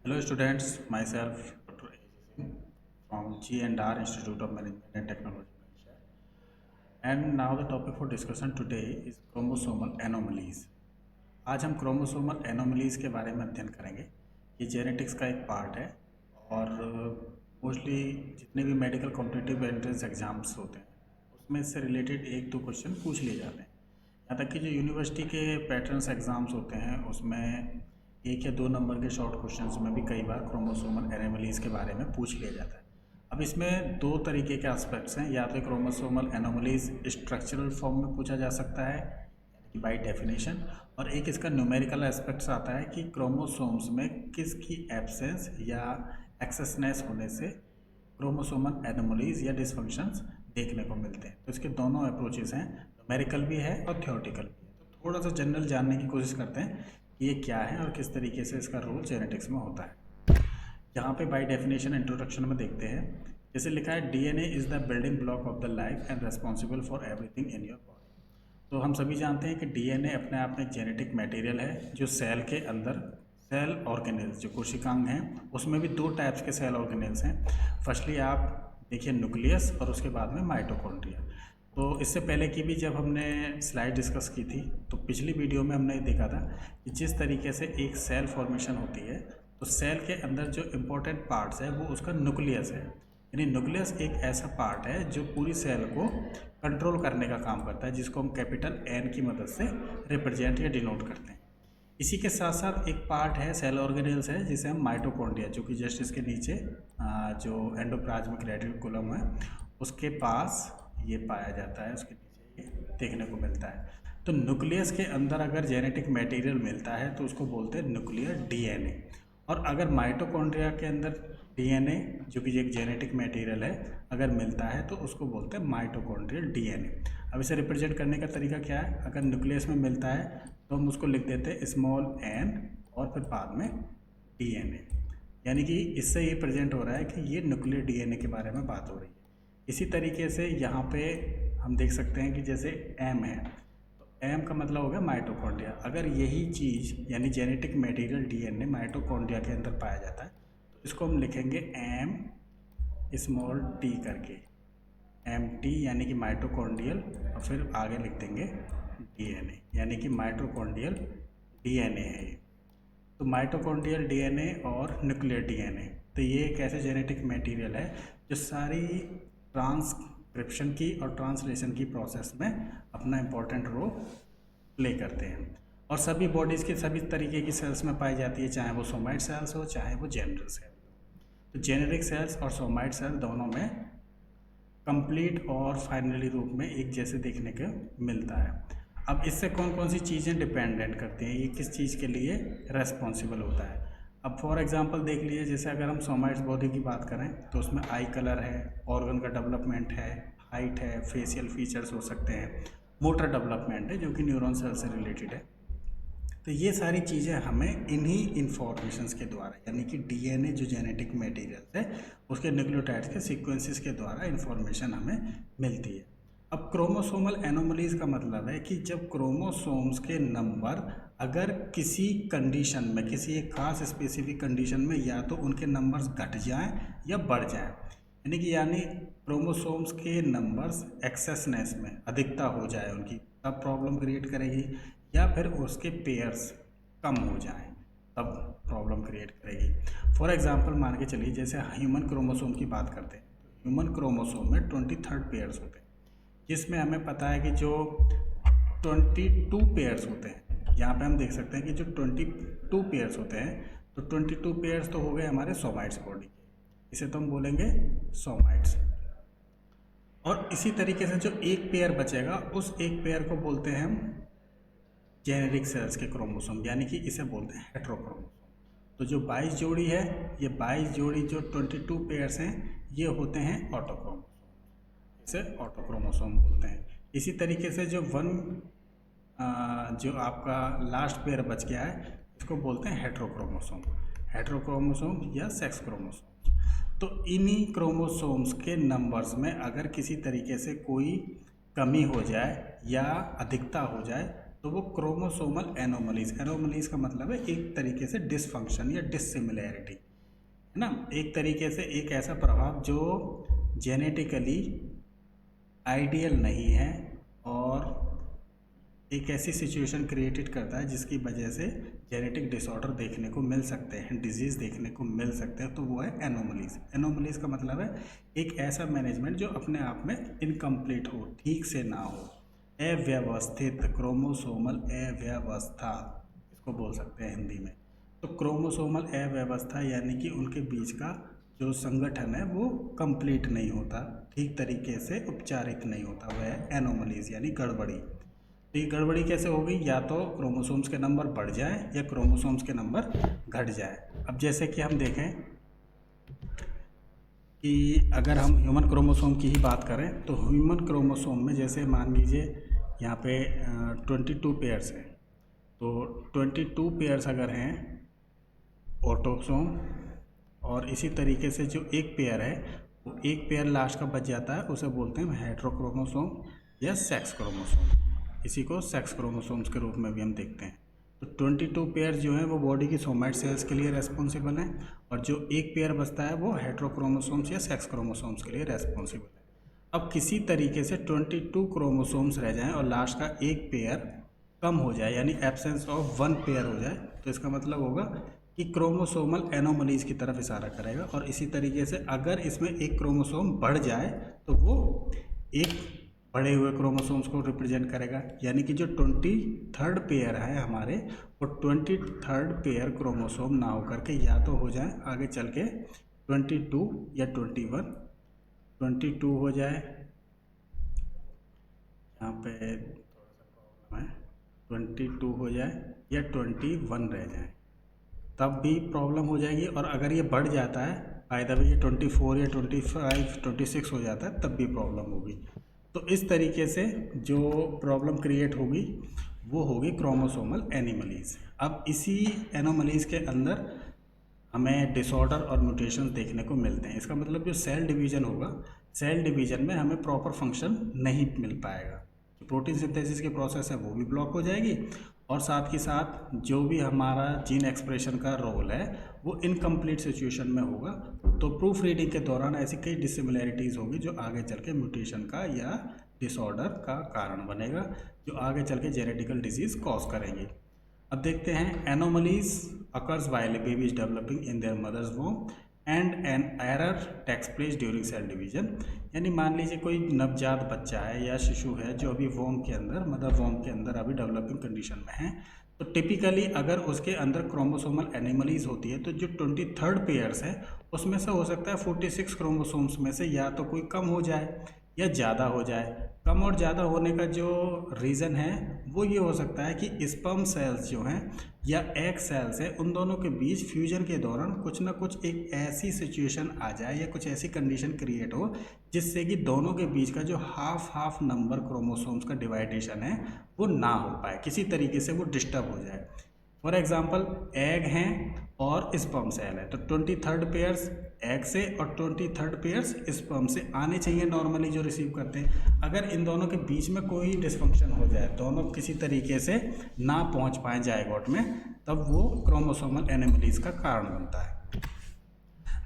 Hello students, myself Dr. A. Singh from G&R Institute of Management and Technology, Malaysia. And now the topic for discussion today is chromosomal anomalies. आज हम chromosomal anomalies के बारे में अध्ययन करेंगे। ये genetics का एक पार्ट है और मोस्टली जितने भी मेडिकल कॉम्पिटिटिव एंट्रेंस एग्जाम्स होते हैं उसमें इससे रिलेटेड एक दो क्वेश्चन पूछ लिए जाते हैं। यहाँ तक कि जो यूनिवर्सिटी के पैटर्न्स एग्ज़ाम्स होते हैं उसमें 1 या 2 नंबर के शॉर्ट क्वेश्चंस में भी कई बार क्रोमोसोमल एनोमलीज़ के बारे में पूछ लिया जाता है। अब इसमें 2 तरीके के एस्पेक्ट्स हैं, या तो क्रोमोसोमल एनोमलीज़ स्ट्रक्चरल फॉर्म में पूछा जा सकता है यानी बाय डेफिनेशन, और एक इसका न्यूमेरिकल एस्पेक्ट्स आता है कि क्रोमोसोम्स में किसकी एब्सेंस या एक्सेसनेस होने से क्रोमोसोमल एनोमलीज़ या डिसफंक्शंस देखने को मिलते हैं। तो इसके दोनों अप्रोचेस हैं, न्यूमेरिकल भी है और थ्योरेटिकल भी है। तो थोड़ा सा जनरल जानने की कोशिश करते हैं कि ये क्या है और किस तरीके से इसका रोल जेनेटिक्स में होता है। यहाँ पे बाय डेफिनेशन इंट्रोडक्शन में देखते हैं, जैसे लिखा है DNA is the building block of the life and responsible for everything in your body. तो हम सभी जानते हैं कि डीएनए अपने आप में एक जेनेटिक मटेरियल है जो सेल के अंदर सेल ऑर्गेनेल्स जो कोशिकांग हैं उसमें भी 2 टाइप्स के सेल ऑर्गेनेल्स हैं। फर्स्टली आप देखिए न्यूक्लियस और उसके बाद में माइटोकॉन्ड्रिया। तो इससे पहले की भी जब हमने स्लाइड डिस्कस की थी तो पिछली वीडियो में हमने देखा था कि जिस तरीके से एक सेल फॉर्मेशन होती है तो सेल के अंदर जो इम्पोर्टेंट पार्ट्स है वो उसका न्यूक्लियस है। यानी न्यूक्लियस एक ऐसा पार्ट है जो पूरी सेल को कंट्रोल करने का काम करता है, जिसको हम कैपिटल एन की मदद से रिप्रेजेंट या डिनोट करते हैं। इसी के साथ साथ एक पार्ट है सेल ऑर्गेनेल्स है जिसे हम माइटोकॉन्ड्रिया, जो कि जस्ट इसके नीचे जो एंडोप्लाज्मिक रेटिकुलम है उसके पास ये पाया जाता है, उसके नीचे ये देखने को मिलता है। तो न्यूक्लियस के अंदर अगर जेनेटिक मटेरियल मिलता है तो उसको बोलते हैं न्यूक्लियर डीएनए, और अगर माइटोकॉन्ड्रिया के अंदर डीएनए जो कि एक जेनेटिक मटेरियल है अगर मिलता है तो उसको बोलते हैं माइटोकॉन्ड्रियल डीएनए। अब इसे रिप्रेजेंट करने का तरीका क्या है, अगर न्यूक्लियस में मिलता है तो हम उसको लिख देते हैं स्मॉल एन और फिर बाद में डीएनए, यानी कि इससे ये प्रेजेंट हो रहा है कि ये न्यूक्लियर डीएनए के बारे में बात हो रही है। इसी तरीके से यहाँ पे हम देख सकते हैं कि जैसे एम है तो एम का मतलब हो गया माइटोकॉन्ड्रिया। अगर यही चीज़ यानी जेनेटिक मटेरियल डीएनए माइटोकॉन्ड्रिया के अंदर पाया जाता है तो इसको हम लिखेंगे एम स्मॉल टी करके, एम टी यानी कि माइटोकॉन्ड्रियल, और फिर आगे लिख देंगे डीएनए यानी कि माइटोकॉन्ड्रियल डीएनए है ये। तो माइटोकॉन्ड्रियल डीएनए और न्यूक्लियर डीएनए, तो ये एक ऐसे जेनेटिक मटेरियल है जो सारी ट्रांसक्रिप्शन की और ट्रांसलेशन की प्रोसेस में अपना इम्पोर्टेंट रोल प्ले करते हैं, और सभी बॉडीज़ के सभी तरीके की सेल्स में पाई जाती है, चाहे वो सोमाइट सेल्स हो चाहे वो जेनरल सेल। तो जेनेरिक सेल्स और सोमाइट सेल दोनों में कंप्लीट और फाइनली रूप में एक जैसे देखने को मिलता है। अब इससे कौन कौन सी चीज़ें डिपेंडेंट करती हैं, ये किस चीज़ के लिए रेस्पॉन्सिबल होता है। अब फॉर एग्जांपल देख लीजिए, जैसे अगर हम सोमाइट्स बॉडी की बात करें तो उसमें आई कलर है, ऑर्गन का डेवलपमेंट है, हाइट है, फेशियल फीचर्स हो सकते हैं, मोटर डेवलपमेंट है जो कि न्यूरॉन सेल से रिलेटेड है। तो ये सारी चीज़ें हमें इन्हीं इन्फॉर्मेशंस के द्वारा यानी कि डीएनए जो जेनेटिक मटेरियल है उसके न्यूक्लियोटाइड्स के सीक्वेंसेस के द्वारा इन्फॉर्मेशन हमें मिलती है। अब क्रोमोसोमल एनोमलीज का मतलब है कि जब क्रोमोसोम्स के नंबर अगर किसी कंडीशन में, किसी एक खास स्पेसिफिक कंडीशन में या तो उनके नंबर्स घट जाएं या बढ़ जाएं, यानी क्रोमोसोम्स के नंबर्स एक्सेसनेस में अधिकता हो जाए उनकी, तब प्रॉब्लम क्रिएट करेगी, या फिर उसके पेयर्स कम हो जाएं तब प्रॉब्लम क्रिएट करेगी। फॉर एग्जांपल मान के चलिए जैसे ह्यूमन क्रोमोसोम की बात करते हैं तो ह्यूमन क्रोमोसोम में 23 पेयर्स होते हैं, जिसमें हमें पता है कि जो 22 पेयर्स होते हैं, यहाँ पे हम देख सकते हैं कि जो 22 पेयर्स होते हैं तो 22 पेयर्स तो हो गए हमारे सोमाइट्स बॉडी के, इसे तो हम बोलेंगे सोमाइट्स। और इसी तरीके से जो एक पेयर बचेगा उस एक पेयर को बोलते हैं हम जेनेरिक सेल्स के क्रोमोसोम, यानी कि इसे बोलते हैं हेट्रोक्रोमोसोम। तो जो 22 जोड़ी है, ये 22 जोड़ी जो 22 पेयर्स हैं ये होते हैं ऑटोक्रोमोसोम, इसे ऑटोक्रोमोसोम बोलते हैं। इसी तरीके से जो जो आपका लास्ट पेयर बच गया है इसको बोलते हैं हेट्रोक्रोमोसोम, हेट्रोक्रोमोसोम या सेक्स क्रोमोसोम। तो इन्हीं क्रोमोसोम्स के नंबर्स में अगर किसी तरीके से कोई कमी हो जाए या अधिकता हो जाए तो वो क्रोमोसोमल एनोमलीज का मतलब है एक तरीके से डिसफंक्शन या डिससिमिलैरिटी, है ना, एक तरीके से एक ऐसा प्रभाव जो जेनेटिकली आइडियल नहीं है और एक ऐसी सिचुएशन क्रिएटेड करता है जिसकी वजह से जेनेटिक डिसऑर्डर देखने को मिल सकते हैं, डिजीज़ देखने को मिल सकते हैं, तो वो है एनोमलीज का मतलब है एक ऐसा मैनेजमेंट जो अपने आप में इनकम्प्लीट हो, ठीक से ना हो, अव्यवस्थित, क्रोमोसोमल अव्यवस्था इसको बोल सकते हैं हिंदी में। तो क्रोमोसोमल अव्यवस्था यानी कि उनके बीच का जो संगठन है वो कंप्लीट नहीं होता, ठीक तरीके से उपचारित नहीं होता, वह है एनोमलीज यानी गड़बड़ी। तो ये गड़बड़ी कैसे होगी, या तो क्रोमोसोम्स के नंबर बढ़ जाए या क्रोमोसोम्स के नंबर घट जाए। अब जैसे कि हम देखें कि अगर हम ह्यूमन क्रोमोसोम की ही बात करें तो ह्यूमन क्रोमोसोम में जैसे मान लीजिए यहाँ पे 22 पेयर्स हैं, तो 22 पेयर्स अगर हैं ऑटोसोम, और इसी तरीके से जो एक पेयर है वो एक पेयर लास्ट का बच जाता है, उसे बोलते हैं हेटेरोक्रोमोसोम या सेक्स क्रोमोसोम। इसी को सेक्स क्रोमोसोम्स के रूप में भी हम देखते हैं। तो 22 पेयर जो हैं वो बॉडी की सोमैट सेल्स के लिए रेस्पॉन्सिबल हैं, और जो एक पेयर बचता है वो हेटेरोक्रोमोसोम्स या सेक्स क्रोमोसोम्स के लिए रेस्पॉन्सिबल है। अब किसी तरीके से 22 क्रोमोसोम्स रह जाएं और लास्ट का एक पेयर कम हो जाए, यानी एब्सेंस ऑफ वन पेयर हो जाए, तो इसका मतलब होगा कि क्रोमोसोमल एनोमलीज की तरफ इशारा करेगा। और इसी तरीके से अगर इसमें एक क्रोमोसोम बढ़ जाए तो वो एक बढ़े हुए क्रोमोसोम्स को रिप्रेजेंट करेगा, यानी कि जो 23rd पेयर है हमारे, वो 23rd पेयर क्रोमोसोम ना होकर के या तो हो जाए आगे चल के 22 या 21, 22 हो जाए, यहाँ पे थोड़ा सा प्रॉब्लम है, 22 हो जाए या 21 रह जाए, तब भी प्रॉब्लम हो जाएगी। और अगर ये बढ़ जाता है बाय द वे, ये 24 या 25, 26 हो जाता है, तब भी प्रॉब्लम होगी। तो इस तरीके से जो प्रॉब्लम क्रिएट होगी वो होगी क्रोमोसोमल एनोमलीज। अब इसी एनोमलीज के अंदर हमें डिसऑर्डर और म्यूटेशंस देखने को मिलते हैं। इसका मतलब जो सेल डिवीज़न होगा, सेल डिवीज़न में हमें प्रॉपर फंक्शन नहीं मिल पाएगा, जो प्रोटीन सिंथेसिस की प्रोसेस है वो भी ब्लॉक हो जाएगी, और साथ ही साथ जो भी हमारा जीन एक्सप्रेशन का रोल है वो इनकम्प्लीट सिचुएशन में होगा। तो प्रूफ रीडिंग के दौरान ऐसी कई डिसिमिलैरिटीज़ होगी जो आगे चल के म्यूटेशन का या डिसऑर्डर का कारण बनेगा, जो आगे चल के जेनेटिकल डिजीज़ कॉज करेंगे। अब देखते हैं, anomalies occurs while baby is developing in their mother's womb and an error takes place during cell division. यानी मान लीजिए कोई नवजात बच्चा है या शिशु है जो अभी वोम के अंदर, मदर वोम के अंदर अभी डेवलपिंग कंडीशन में है, तो टिपिकली अगर उसके अंदर क्रोमोसोमल एनोमलीज होती है तो जो 23rd पेयर्स है उसमें से हो सकता है 46 क्रोमोसोम्स में से या तो कोई कम हो जाए या ज़्यादा हो जाए। कम और ज़्यादा होने का जो रीज़न है वो ये हो सकता है कि स्पर्म सेल्स जो हैं या एग सेल्स हैं, उन दोनों के बीच फ्यूजन के दौरान कुछ ना कुछ एक ऐसी सिचुएशन आ जाए या कुछ ऐसी कंडीशन क्रिएट हो जिससे कि दोनों के बीच का जो हाफ नंबर क्रोमोसोम्स का डिवाइडेशन है वो ना हो पाए, किसी तरीके से वो डिस्टर्ब हो जाए। फॉर एग्जाम्पल, एग हैं और स्पर्म सेल है, तो 23rd पेयर्स एग से और 23rd पेयर्स स्पर्म से आने चाहिए नॉर्मली जो रिसीव करते हैं। अगर इन दोनों के बीच में कोई डिसफंक्शन हो जाए, दोनों किसी तरीके से ना पहुंच पाए जायगोट में, तब वो क्रोमोसोमल एनोमलीज का कारण बनता है।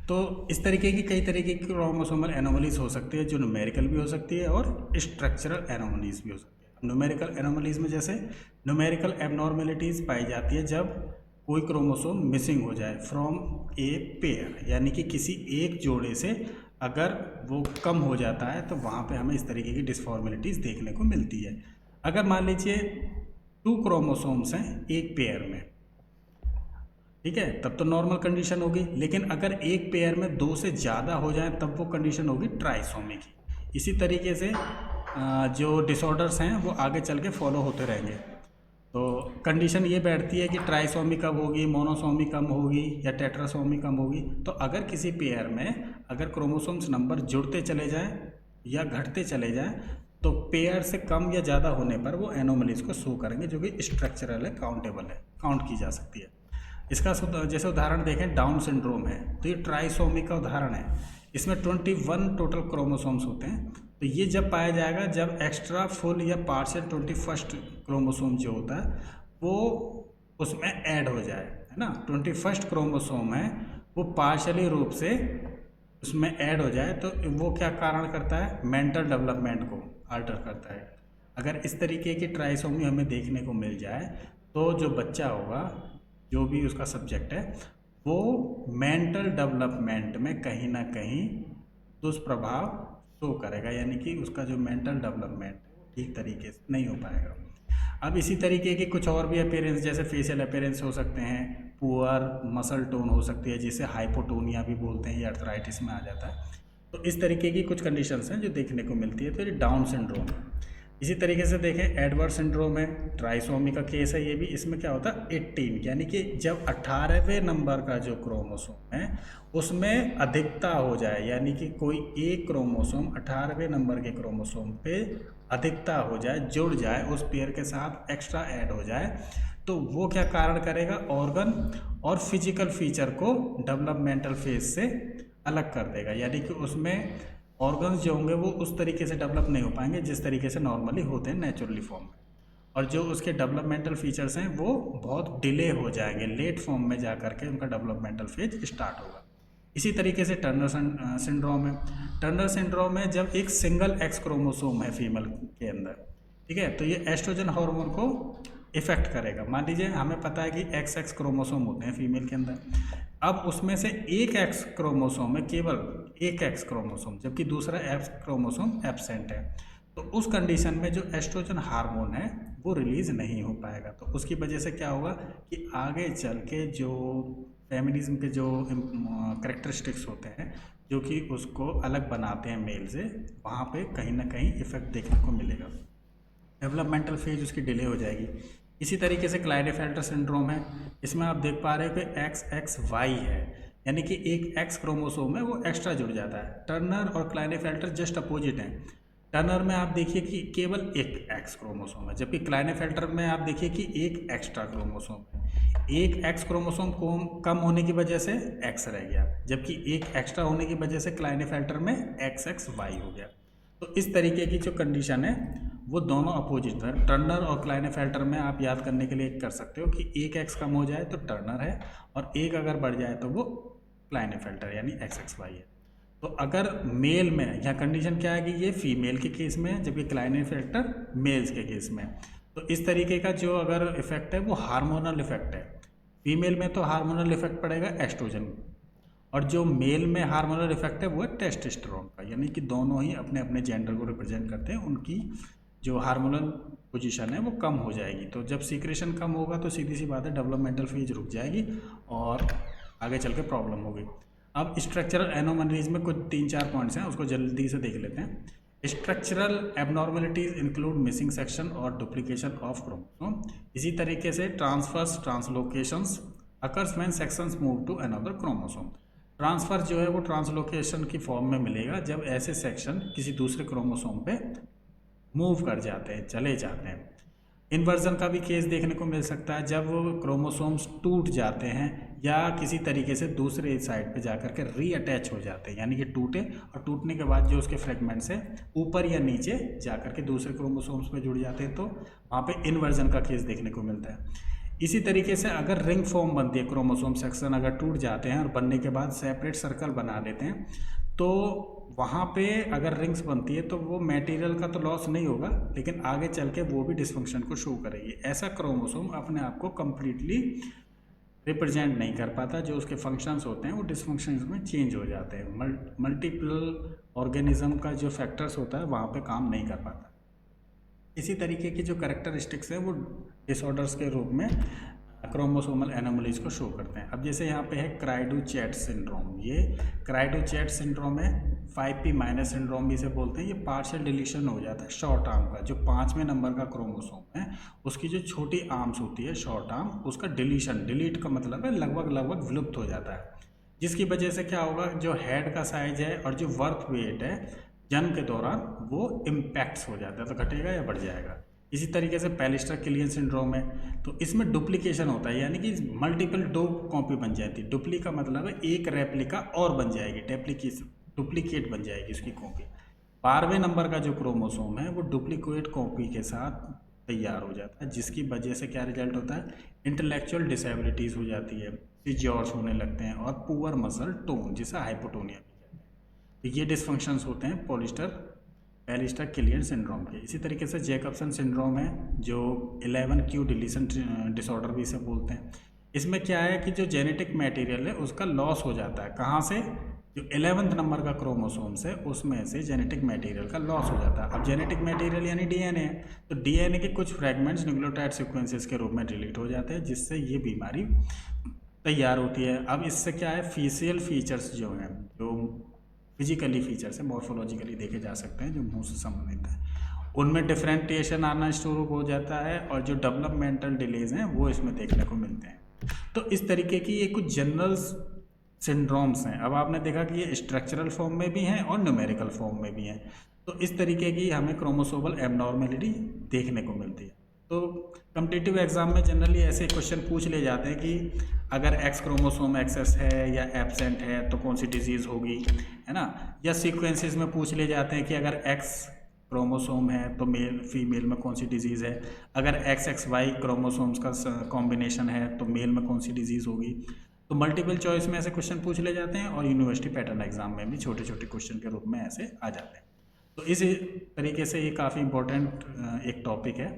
तो इस तरीके की कई तरीके की क्रोमोसोमल एनोमलीज हो सकती है, जो न्यूमेरिकल भी हो सकती है और स्ट्रक्चरल एनोमलीज भी हो सकती है। न्यूमेरिकल एनोमलीज में जैसे न्यूमेरिकल एबनॉर्मेलिटीज़ पाई जाती है जब कोई क्रोमोसोम मिसिंग हो जाए फ्रॉम ए पेयर, यानी कि किसी एक जोड़े से अगर वो कम हो जाता है तो वहाँ पे हमें इस तरीके की डिसफॉर्मेलिटीज़ देखने को मिलती है। अगर मान लीजिए 2 क्रोमोसोम्स हैं एक पेयर में, ठीक है, तब तो नॉर्मल कंडीशन होगी, लेकिन अगर एक पेयर में 2 से ज़्यादा हो जाए तब वो कंडीशन होगी ट्राइसोमी की। इसी तरीके से जो डिसऑर्डर्स हैं वो आगे चल के फॉलो होते रहेंगे। तो कंडीशन ये बैठती है कि ट्राइसोमी कब होगी, मोनोसोमी कम होगी या टेट्रासोमी कम होगी। तो अगर किसी पेयर में अगर क्रोमोसोम्स नंबर जुड़ते चले जाएं या घटते चले जाएं तो पेयर से कम या ज़्यादा होने पर वो एनोमलीज को शो करेंगे, जो कि स्ट्रक्चरल है, काउंटेबल है, काउंट की जा सकती है। इसका जैसे उदाहरण देखें, डाउन सिंड्रोम है तो ये ट्राइसोमी का उदाहरण है। इसमें 21 टोटल क्रोमोसोम्स होते हैं, तो ये जब पाया जाएगा जब एक्स्ट्रा फुल या पार्शियल 21st क्रोमोसोम जो होता है वो उसमें ऐड हो जाए, है ना। 21st क्रोमोसोम है वो पार्शियली रूप से उसमें ऐड हो जाए तो वो क्या कारण करता है, मेंटल डेवलपमेंट को आल्टर करता है। अगर इस तरीके की ट्राइसोमी हमें देखने को मिल जाए तो जो बच्चा होगा, जो भी उसका सब्जेक्ट है, वो मेंटल डेवलपमेंट में कहीं ना कहीं दुष्प्रभाव शो करेगा, यानी कि उसका जो मेंटल डेवलपमेंट ठीक तरीके से नहीं हो पाएगा। अब इसी तरीके के कुछ और भी अपीयरेंस, जैसे फेशियल अपीयरेंस हो सकते हैं, पुअर मसल टोन हो सकती है जिसे हाइपोटोनिया भी बोलते हैं, ये अर्थराइटिस में आ जाता है। तो इस तरीके की कुछ कंडीशंस हैं जो देखने को मिलती है। तो ये डाउन सिंड्रोम। इसी तरीके से देखें एडवर्ड सिंड्रोम है, ट्राइसोमी का केस है ये भी। इसमें क्या होता है 18, यानी कि जब 18वें नंबर का जो क्रोमोसोम है उसमें अधिकता हो जाए, यानी कि कोई एक क्रोमोसोम 18वें नंबर के क्रोमोसोम पे अधिकता हो जाए, जुड़ जाए, उस पेयर के साथ एक्स्ट्रा ऐड हो जाए, तो वो क्या कारण करेगा, ऑर्गन और फिजिकल फीचर को डेवलपमेंटल फेज से अलग कर देगा। यानी कि उसमें ऑर्गन्स जो होंगे वो उस तरीके से डेवलप नहीं हो पाएंगे जिस तरीके से नॉर्मली होते हैं नेचुरली फॉर्म में, और जो उसके डेवलपमेंटल फीचर्स हैं वो बहुत डिले हो जाएंगे, लेट फॉर्म में जा करके उनका डेवलपमेंटल फेज स्टार्ट होगा। इसी तरीके से टर्नर सिंड्रोम है। टर्नर सिंड्रोम में जब एक सिंगल एक्स क्रोमोसोम है फीमेल के अंदर, ठीक है, तो ये एस्ट्रोजन हार्मोन को इफेक्ट करेगा। मान लीजिए हमें पता है कि XX क्रोमोसोम होते हैं फीमेल के अंदर, अब उसमें से एक X क्रोमोसोम है, केवल एक X क्रोमोसोम, जबकि दूसरा X क्रोमोसोम एब्सेंट है, तो उस कंडीशन में जो एस्ट्रोजन हार्मोन है वो रिलीज नहीं हो पाएगा। तो उसकी वजह से क्या होगा कि आगे चल के जो फेमिनिज्म के जो करेक्टरिस्टिक्स होते हैं जो कि उसको अलग बनाते हैं मेल से, वहाँ पे कहीं ना कहीं इफेक्ट देखने को मिलेगा, डेवलपमेंटल फेज उसकी डिले हो जाएगी। इसी तरीके से क्लाइनेफेल्टर सिंड्रोम है। इसमें आप देख पा रहे हैं कि XXY है, यानी कि एक X क्रोमोसोम है वो एक्स्ट्रा जुड़ जाता है। टर्नर और क्लाइनेफेल्टर जस्ट अपोजिट हैं। टर्नर में आप देखिए कि केवल एक X क्रोमोसोम है, जबकि क्लाइनेफेल्टर में आप देखिए कि एक एक्स्ट्रा क्रोमोसोम है। एक X क्रोमोसोम कम होने की वजह से X रह गया, जबकि एक एक्स्ट्रा होने की वजह से क्लाइनेफेल्टर में XXY हो गया। तो इस तरीके की जो कंडीशन है वो दोनों अपोजिट है। टर्नर और क्लाइनेफेल्टर में आप याद करने के लिए कर सकते हो कि एक X कम हो जाए तो टर्नर है, और एक अगर बढ़ जाए तो वो क्लाइनेफेल्टर यानी XXY है। तो अगर मेल में, यहाँ कंडीशन क्या है कि ये फीमेल के केस में है, जबकि क्लाइनेफेल्टर मेल्स के केस में। तो इस तरीके का जो अगर इफेक्ट है वो हार्मोनल इफेक्ट है। फीमेल में तो हार्मोनल इफेक्ट पड़ेगा एस्ट्रोजन, और जो मेल में हार्मोनल इफेक्ट है वो है टेस्टोस्टेरोन का, यानी कि दोनों ही अपने अपने जेंडर को रिप्रेजेंट करते हैं। उनकी जो हार्मोनल पोजीशन है वो कम हो जाएगी। तो जब सीक्रेशन कम होगा तो सीधी सी बात है डेवलपमेंटल फेज रुक जाएगी और आगे चल के प्रॉब्लम होगी। अब स्ट्रक्चरल एनोमलीज में कुछ 3-4 पॉइंट्स हैं, उसको जल्दी से देख लेते हैं। Structural abnormalities include missing section और डुप्लीकेशन ऑफ क्रोमोसोम। इसी तरीके से transfers translocations occurs when sections move to another chromosome. Transfer जो है वो ट्रांसलोकेशन की फॉर्म में मिलेगा जब ऐसे सेक्शन किसी दूसरे क्रोमोसोम पे मूव कर जाते हैं, चले जाते हैं। इन्वर्जन का भी केस देखने को मिल सकता है जब क्रोमोसोम्स टूट जाते हैं या किसी तरीके से दूसरे साइड पे जाकर के रीअटैच हो जाते हैं, यानी कि टूटे और टूटने के बाद जो उसके फ्रेगमेंट्स हैं ऊपर या नीचे जाकर के दूसरे क्रोमोसोम्स पे जुड़ जाते हैं, तो वहाँ पे इन्वर्जन का केस देखने को मिलता है। इसी तरीके से अगर रिंग फॉर्म बनती है, क्रोमोसोम सेक्शन अगर टूट जाते हैं और बनने के बाद सेपरेट सर्कल बना लेते हैं, तो वहाँ पे अगर रिंग्स बनती है तो वो मटेरियल का तो लॉस नहीं होगा, लेकिन आगे चल के वो भी डिसफंक्शन को शो करेगी। ऐसा क्रोमोसोम अपने आप को कम्प्लीटली रिप्रेजेंट नहीं कर पाता, जो उसके फंक्शंस होते हैं वो डिसफंक्शंस में चेंज हो जाते हैं। मल्टीपल ऑर्गेनिज्म का जो फैक्टर्स होता है वहाँ पे काम नहीं कर पाता। इसी तरीके की जो कैरेक्टरिस्टिक्स हैं वो डिसऑर्डर्स के रूप में क्रोमोसोमल एनोमलीज को शो करते हैं। अब जैसे यहाँ पे है क्राइडो-चैट सिंड्रोम। ये क्राइडो-चैट सिंड्रोम है, 5p माइनस सिंड्रोम भी इसे बोलते हैं। ये पार्शियल डिलीशन हो जाता है शॉर्ट आर्म का, जो 5वें नंबर का क्रोमोसोम है उसकी जो छोटी आर्म्स होती है शॉर्ट आर्म, उसका डिलीशन, डिलीट का मतलब है लगभग विलुप्त हो जाता है, जिसकी वजह से क्या होगा, जो हेड का साइज है और जो बर्थ वेट है जन्म के दौरान वो इम्पैक्ट्स हो जाता है, तो घटेगा या बढ़ जाएगा। इसी तरीके से पैलिस्टर किलियन सिंड्रोम है, तो इसमें डुप्लीकेशन होता है, यानी कि मल्टीपल 2 कॉपी बन जाती है। डुप्ली का मतलब है एक रेप्लिका और बन जाएगी, डुप्लीकेट बन जाएगी उसकी कॉपी। 12वें नंबर का जो क्रोमोसोम है वो डुप्लीकेट कॉपी के साथ तैयार हो जाता है, जिसकी वजह से क्या रिजल्ट होता है, इंटेलेक्चुअल डिसेबिलिटीज़ हो जाती है, सीजर्स होने लगते हैं और पुअर मसल टोन जिसे हाइपोटोनिया भी कहते हैं। तो ये डिसफंक्शंस होते हैं पॉलिस्टर किलियन सिंड्रोम के। इसी तरीके से जैकबसन सिंड्रोम है जो 11q डिलीशन डिसऑर्डर भी इसे बोलते हैं। इसमें क्या है कि जो जेनेटिक मटेरियल है उसका लॉस हो जाता है, कहाँ से, जो 11th नंबर का क्रोमोसोम्स है उसमें से जेनेटिक मटेरियल का लॉस हो जाता है। अब जेनेटिक मटेरियल यानी डीएनए है, तो डीएनए के कुछ फ्रेगमेंट्स न्यूक्लियोटाइड सीक्वेंसेस के रूप में डिलीट हो जाते हैं, जिससे ये बीमारी तैयार होती है। अब इससे क्या है, फेशियल फीचर्स जो हैं, जो फिजिकली फीचर्स है, मॉर्फोलॉजिकली देखे जा सकते हैं, जो मुंह से संबंधित है, उनमें डिफरेंटिएशन आना शुरू हो जाता है और जो डेवलपमेंटल डिलेज हैं वो इसमें देखने को मिलते हैं। तो इस तरीके की ये कुछ जनरल सिंड्रोम्स हैं। अब आपने देखा कि ये स्ट्रक्चरल फॉर्म में भी हैं और न्यूमेरिकल फॉर्म में भी हैं। तो इस तरीके की हमें क्रोमोसोमल एबनॉर्मेलिटी देखने को मिलती है। तो कॉम्पिटिटिव एग्जाम में जनरली ऐसे क्वेश्चन पूछ ले जाते हैं कि अगर एक्स क्रोमोसोम एक्सेस है या एब्सेंट है तो कौन सी डिजीज़ होगी, है ना। या सीक्वेंसेस में पूछ ले जाते हैं कि अगर एक्स क्रोमोसोम है तो मेल फीमेल में कौन सी डिजीज़ है, अगर एक्स एक्स वाई क्रोमोसोम्स का कॉम्बिनेशन है तो मेल में कौन सी डिजीज़ होगी। तो मल्टीपल चॉइस में ऐसे क्वेश्चन पूछ ले जाते हैं और यूनिवर्सिटी पैटर्न एग्जाम में भी छोटे छोटे क्वेश्चन के रूप में ऐसे आ जाते हैं। तो इस तरीके से ये काफ़ी इम्पोर्टेंट एक टॉपिक है।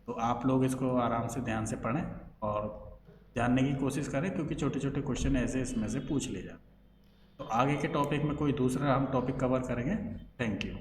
तो आप लोग इसको आराम से ध्यान से पढ़ें और जानने की कोशिश करें, क्योंकि छोटे छोटे क्वेश्चन ऐसे इसमें से पूछ ले जाते हैं। तो आगे के टॉपिक में कोई दूसरा हम टॉपिक कवर करेंगे। Thank you.